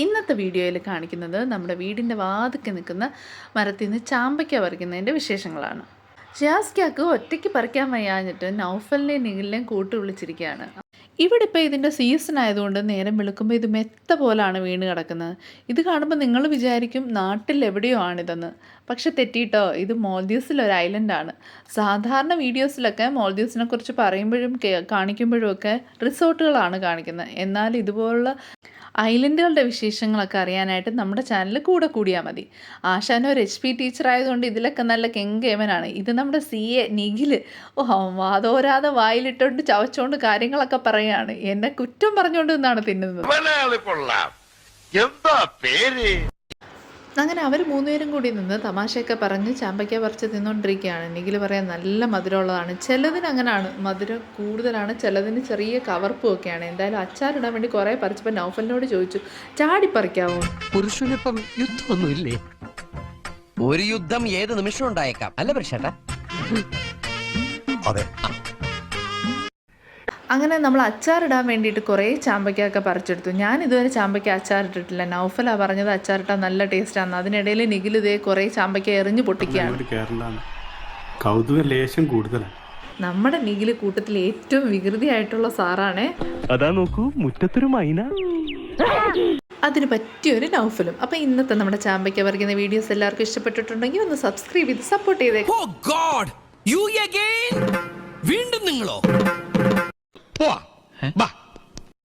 ഇന്നത്തെ വീഡിയോയിൽ കാണിക്കുന്നത് നമ്മുടെ വീടിൻ്റെ വാതിൽക്ക് നിൽക്കുന്ന മരത്തിൽ നിന്ന് ചാമ്പയ്ക്ക പറിക്കുന്നതിൻ്റെ വിശേഷങ്ങളാണ്. ഷിയാസ്ക്കാക്ക് ഒറ്റയ്ക്ക് പറിക്കാൻ വയ്യാഞ്ഞിട്ട് നൗഫലിനെയും നിഖിലിനെയും കൂട്ടി വിളിച്ചിരിക്കുകയാണ്. ഇവിടെ ഇപ്പോൾ ഇതിൻ്റെ സീസൺ ആയതുകൊണ്ട് നേരം വെളുക്കുമ്പോൾ ഇത് മെത്ത പോലാണ് വീണ് കിടക്കുന്നത്. ഇത് കാണുമ്പോൾ നിങ്ങൾ വിചാരിക്കും നാട്ടിൽ എവിടെയോ ആണിതെന്ന്. പക്ഷെ തെറ്റിയിട്ടോ, ഇത് മോൾദീവ്സിലൊരു ഐലൻഡാണ്. സാധാരണ വീഡിയോസിലൊക്കെ മോൾദീവ്സിനെ കുറിച്ച് പറയുമ്പോഴും കാണിക്കുമ്പോഴും ഒക്കെ റിസോർട്ടുകളാണ് കാണിക്കുന്നത്. എന്നാൽ ഇതുപോലുള്ള ഐലൻഡുകളുടെ വിശേഷങ്ങളൊക്കെ അറിയാനായിട്ട് നമ്മുടെ ചാനൽ കൂടിയാൽ മതി. ആശാന ഒരു HP ടീച്ചർ ആയതുകൊണ്ട് ഇതിലൊക്കെ നല്ല കെങ്കേമനാണ്. ഇത് നമ്മുടെ CA നിഖിൽ വാതോരാതെ വായിലിട്ടുകൊണ്ട് ചവച്ചുകൊണ്ട് കാര്യങ്ങളൊക്കെ പറയുകയാണ്. എന്നെ കുറ്റം പറഞ്ഞുകൊണ്ട് നിന്നാണ് തിന്നുന്നത്. അങ്ങനെ അവർ മൂന്നുപേരും കൂടി നിന്ന് തമാശയൊക്കെ പറഞ്ഞ് ചാമ്പയ്ക്ക പറിച്ച് തിന്നുകൊണ്ടിരിക്കുകയാണ്. നിഖിൽ പറയാൻ നല്ല മധുരമുള്ളതാണ്, ചിലതിന് അങ്ങനെയാണ്, മധുരം കൂടുതലാണ്, ചിലതിന് ചെറിയ കവർപ്പും ഒക്കെയാണ്. എന്തായാലും അച്ചാറിടാൻ വേണ്ടി കുറേ പറിച്ചപ്പോൾ നൗഫലിനോട് ചോദിച്ചു, ചാടി പറിക്കാവോ? പുരുഷനിപ്പം യുദ്ധമൊന്നുമില്ലേ? ഒരു യുദ്ധം ഏത് നിമിഷം ഉണ്ടായേക്കാം, അല്ല പ്രശ്നട്ടാ? അതെ. അങ്ങനെ നമ്മൾ അച്ചാറിടാൻ വേണ്ടിയിട്ട് കുറേ ചാമ്പയ്ക്കൊക്കെ പറിച്ചെടുത്തു. ഞാൻ ഇതുവരെ ചാമ്പയ്ക്ക അച്ചാറിട്ടിട്ടില്ല. നൗഫലാണ് പറഞ്ഞത് അച്ചാറിട്ടാൽ നല്ല ടേസ്റ്റാണ്. അതിനിടയിൽ നിഖിൽ ഇതേ കുറേ ചാമ്പയ്ക്ക എറിഞ്ഞു പൊട്ടിക്കുകയാണ്. ലേശം കൂടുതലാണ്. നമ്മുടെ നിഖിൽ കൂട്ടത്തിൽ ഏറ്റവും വികൃതിയായിട്ടുള്ള സാറാണേ. അതാ നോക്കൂ, മുറ്റത്തൊരു മൈന. അതിന് പറ്റിയൊരു നൗഫലും. അപ്പം ഇന്നത്തെ നമ്മുടെ ചാമ്പയ്ക്ക പറിക്കുന്ന വീഡിയോസ് എല്ലാവർക്കും ഇഷ്ടപ്പെട്ടിട്ടുണ്ടെങ്കിൽ ഒന്ന് സബ്സ്ക്രൈബ് ചെയ്ത് സപ്പോർട്ട് ചെയ്തേക്കും. വീണ്ടും നിങ്ങളോ?